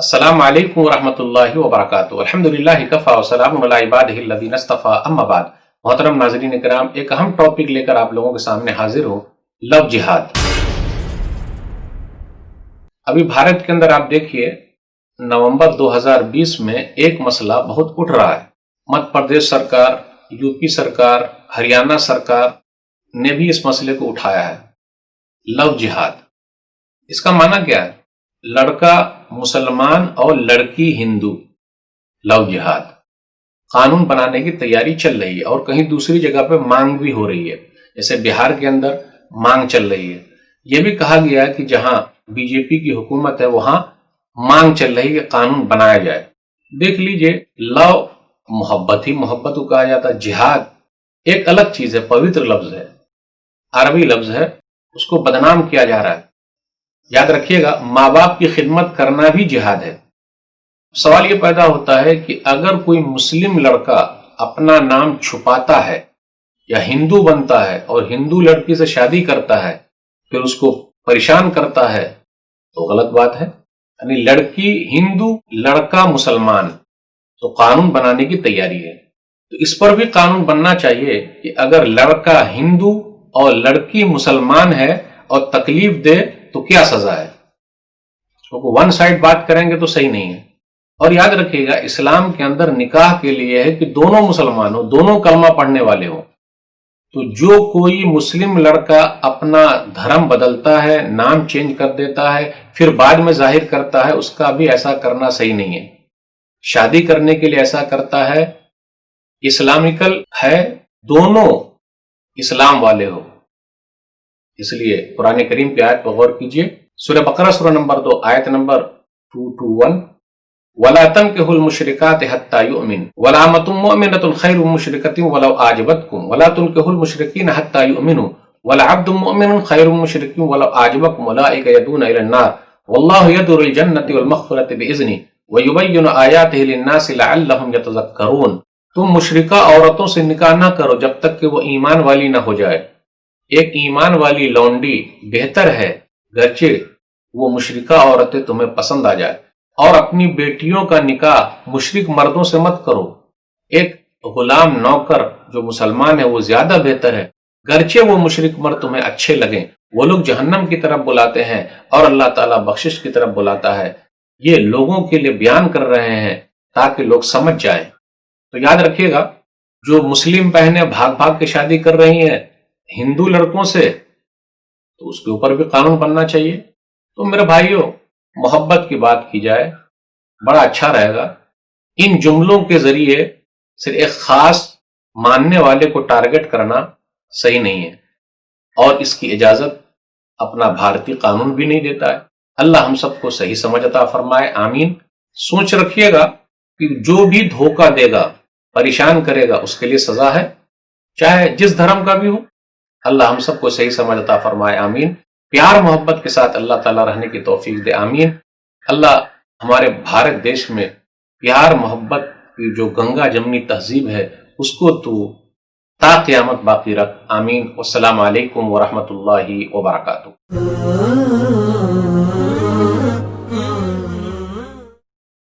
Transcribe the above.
السلام علیکم ورحمۃ اللہ وبرکاتہ۔ الحمدللہ کفا وسلام علی عبادہ الذین اصطفی، اما بعد۔ محترم ناظرین کرام، ایک اہم ٹاپک لے کر آپ لوگوں کے سامنے حاضر ہوں، لو جہاد۔ ابھی بھارت کے اندر آپ دیکھیے، نومبر 2020 میں ایک مسئلہ بہت اٹھ رہا ہے۔ مدھیہ پردیش سرکار، یو پی سرکار، ہریانہ سرکار نے بھی اس مسئلے کو اٹھایا ہے، لو جہاد۔ اس کا معنی کیا ہے؟ لڑکا مسلمان اور لڑکی ہندو، لو جہاد۔ قانون بنانے کی تیاری چل رہی ہے اور کہیں دوسری جگہ پہ مانگ بھی ہو رہی ہے، جیسے بہار کے اندر مانگ چل رہی ہے۔ یہ بھی کہا گیا ہے کہ جہاں بی جے پی کی حکومت ہے وہاں مانگ چل رہی ہے کہ قانون بنایا جائے۔ دیکھ لیجئے، لو محبت ہی محبت کو کہا جاتا ہے، جہاد ایک الگ چیز ہے، پوتر لفظ ہے، عربی لفظ ہے، اس کو بدنام کیا جا رہا ہے۔ یاد رکھیے گا، ماں باپ کی خدمت کرنا بھی جہاد ہے۔ سوال یہ پیدا ہوتا ہے کہ اگر کوئی مسلم لڑکا اپنا نام چھپاتا ہے یا ہندو بنتا ہے اور ہندو لڑکی سے شادی کرتا ہے، پھر اس کو پریشان کرتا ہے، تو غلط بات ہے۔ یعنی لڑکی ہندو، لڑکا مسلمان، تو قانون بنانے کی تیاری ہے۔ تو اس پر بھی قانون بننا چاہیے کہ اگر لڑکا ہندو اور لڑکی مسلمان ہے اور تکلیف دے تو کیا سزا ہے۔ کیونکہ ون سائڈ بات کریں گے تو صحیح نہیں ہے۔ اور یاد رکھیے گا، اسلام کے اندر نکاح کے لیے ہے کہ دونوں مسلمان ہوں، دونوں کلمہ پڑھنے والے ہوں۔ تو جو کوئی مسلم لڑکا اپنا دھرم بدلتا ہے، نام چینج کر دیتا ہے، پھر بعد میں ظاہر کرتا ہے، اس کا بھی ایسا کرنا صحیح نہیں ہے۔ شادی کرنے کے لیے ایسا کرتا ہے، اسلامیکل ہے، دونوں اسلام والے ہو۔ اس لیے قرآن کریم کی آیت پر غور کیجئے، سورہ بقرہ سورہ نمبر 2 آیت نمبر 221، وَلَا تَنكِحُوا الْمُشْرِكَاتِ حَتَّى يُؤْمِنْ وَلَأَمَةٌ مُؤْمِنَةٌ خَيْرٌ مُشْرِكَةٍ وَلَوْ أَعْجَبَتْكُمْ وَلَا تُنكِحُوا الْمُشْرِكِينَ حَتَّى يُؤْمِنُوا وَلَعَبْدٌ مُؤْمِنٌ خَيْرٌ مُشْرِكٍ وَلَوْ أَعْجَبَكُمْ أُولَٰئِكَ يَدْعُونَ إِلَى النَّارِ وَاللَّهُ يَدْعُو إِلَى الْجَنَّةِ وَالْمَغْفِرَةِ بِإِذْنِهِ وَيُبَيِّنُ آيَاتِهِ لِلنَّاسِ لَعَلَّهُمْ يَتَذَكَّرُونَ۔ تم مشرکہ عورتوں سے نکاح نہ کرو جب تک کہ وہ ایمان والی نہ ہو جائے۔ ایک ایمان والی لونڈی بہتر ہے، گرچہ وہ مشرکہ عورتیں تمہیں پسند آ جائے۔ اور اپنی بیٹیوں کا نکاح مشرک مردوں سے مت کرو۔ ایک غلام نوکر جو مسلمان ہے وہ زیادہ بہتر ہے، گرچہ وہ مشرک مرد تمہیں اچھے لگیں۔ وہ لوگ جہنم کی طرف بلاتے ہیں اور اللہ تعالیٰ بخشش کی طرف بلاتا ہے۔ یہ لوگوں کے لیے بیان کر رہے ہیں تاکہ لوگ سمجھ جائیں۔ تو یاد رکھیے گا، جو مسلم بہنیں بھاگ بھاگ کے شادی کر رہی ہیں ہندو لڑکوں سے، تو اس کے اوپر بھی قانون بننا چاہیے۔ تو میرے بھائیوں، محبت کی بات کی جائے، بڑا اچھا رہے گا۔ ان جملوں کے ذریعے صرف ایک خاص ماننے والے کو ٹارگٹ کرنا صحیح نہیں ہے، اور اس کی اجازت اپنا بھارتی قانون بھی نہیں دیتا ہے۔ اللہ ہم سب کو صحیح سمجھ عطا فرمائے، آمین۔ سوچ رکھیے گا کہ جو بھی دھوکہ دے گا، پریشان کرے گا، اس کے لیے سزا ہے، چاہے جس دھرم کا بھی ہو۔ اللہ ہم سب کو صحیح سمجھ عطا فرمائے، آمین۔ پیار محبت کے ساتھ اللہ تعالیٰ رہنے کی توفیق دے، آمین۔ اللہ ہمارے بھارت دیش میں پیار محبت کی جو گنگا جمنی تہذیب ہے اس کو تو تا قیامت باقی رکھ، آمین۔ والسلام علیکم ورحمۃ اللہ وبرکاتہ۔